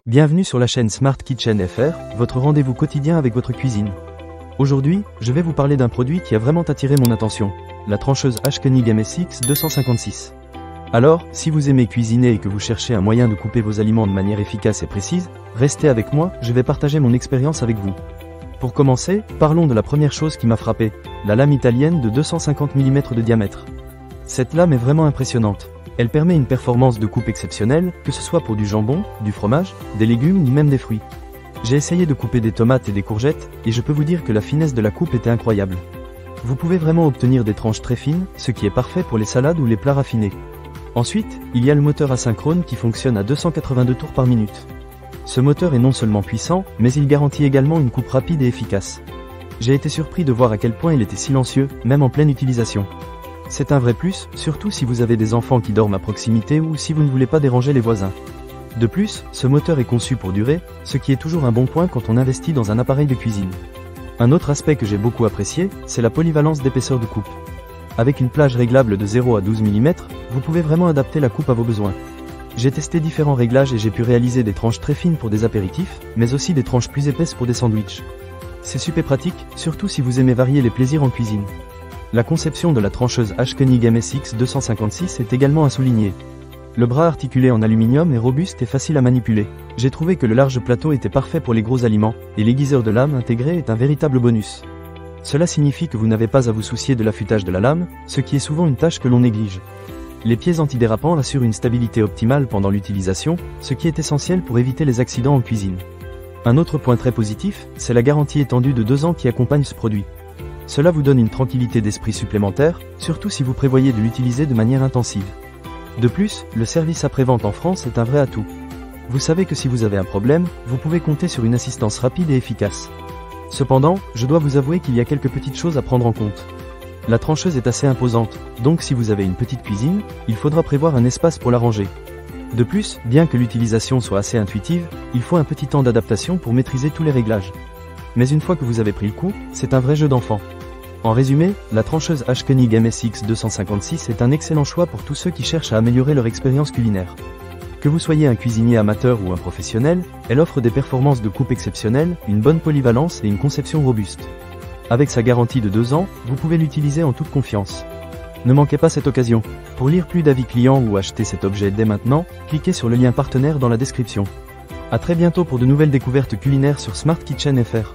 Bienvenue sur la chaîne Smart Kitchen FR, votre rendez-vous quotidien avec votre cuisine. Aujourd'hui, je vais vous parler d'un produit qui a vraiment attiré mon attention, la trancheuse H-Konig MSX 256. Alors, si vous aimez cuisiner et que vous cherchez un moyen de couper vos aliments de manière efficace et précise, restez avec moi, je vais partager mon expérience avec vous. Pour commencer, parlons de la première chose qui m'a frappé, la lame italienne de 250 mm de diamètre. Cette lame est vraiment impressionnante. Elle permet une performance de coupe exceptionnelle, que ce soit pour du jambon, du fromage, des légumes ou même des fruits. J'ai essayé de couper des tomates et des courgettes, et je peux vous dire que la finesse de la coupe était incroyable. Vous pouvez vraiment obtenir des tranches très fines, ce qui est parfait pour les salades ou les plats raffinés. Ensuite, il y a le moteur asynchrone qui fonctionne à 282 tours par minute. Ce moteur est non seulement puissant, mais il garantit également une coupe rapide et efficace. J'ai été surpris de voir à quel point il était silencieux, même en pleine utilisation. C'est un vrai plus, surtout si vous avez des enfants qui dorment à proximité ou si vous ne voulez pas déranger les voisins. De plus, ce moteur est conçu pour durer, ce qui est toujours un bon point quand on investit dans un appareil de cuisine. Un autre aspect que j'ai beaucoup apprécié, c'est la polyvalence d'épaisseur de coupe. Avec une plage réglable de 0 à 12 mm, vous pouvez vraiment adapter la coupe à vos besoins. J'ai testé différents réglages et j'ai pu réaliser des tranches très fines pour des apéritifs, mais aussi des tranches plus épaisses pour des sandwichs. C'est super pratique, surtout si vous aimez varier les plaisirs en cuisine. La conception de la trancheuse H-Konig MSX 256 est également à souligner. Le bras articulé en aluminium est robuste et facile à manipuler. J'ai trouvé que le large plateau était parfait pour les gros aliments, et l'aiguiseur de lame intégré est un véritable bonus. Cela signifie que vous n'avez pas à vous soucier de l'affûtage de la lame, ce qui est souvent une tâche que l'on néglige. Les pieds antidérapants assurent une stabilité optimale pendant l'utilisation, ce qui est essentiel pour éviter les accidents en cuisine. Un autre point très positif, c'est la garantie étendue de 2 ans qui accompagne ce produit. Cela vous donne une tranquillité d'esprit supplémentaire, surtout si vous prévoyez de l'utiliser de manière intensive. De plus, le service après-vente en France est un vrai atout. Vous savez que si vous avez un problème, vous pouvez compter sur une assistance rapide et efficace. Cependant, je dois vous avouer qu'il y a quelques petites choses à prendre en compte. La trancheuse est assez imposante, donc si vous avez une petite cuisine, il faudra prévoir un espace pour la ranger. De plus, bien que l'utilisation soit assez intuitive, il faut un petit temps d'adaptation pour maîtriser tous les réglages. Mais une fois que vous avez pris le coup, c'est un vrai jeu d'enfant. En résumé, la trancheuse H-Konig MSX 256 est un excellent choix pour tous ceux qui cherchent à améliorer leur expérience culinaire. Que vous soyez un cuisinier amateur ou un professionnel, elle offre des performances de coupe exceptionnelles, une bonne polyvalence et une conception robuste. Avec sa garantie de 2 ans, vous pouvez l'utiliser en toute confiance. Ne manquez pas cette occasion. Pour lire plus d'avis clients ou acheter cet objet dès maintenant, cliquez sur le lien partenaire dans la description. A très bientôt pour de nouvelles découvertes culinaires sur Smart Kitchen FR.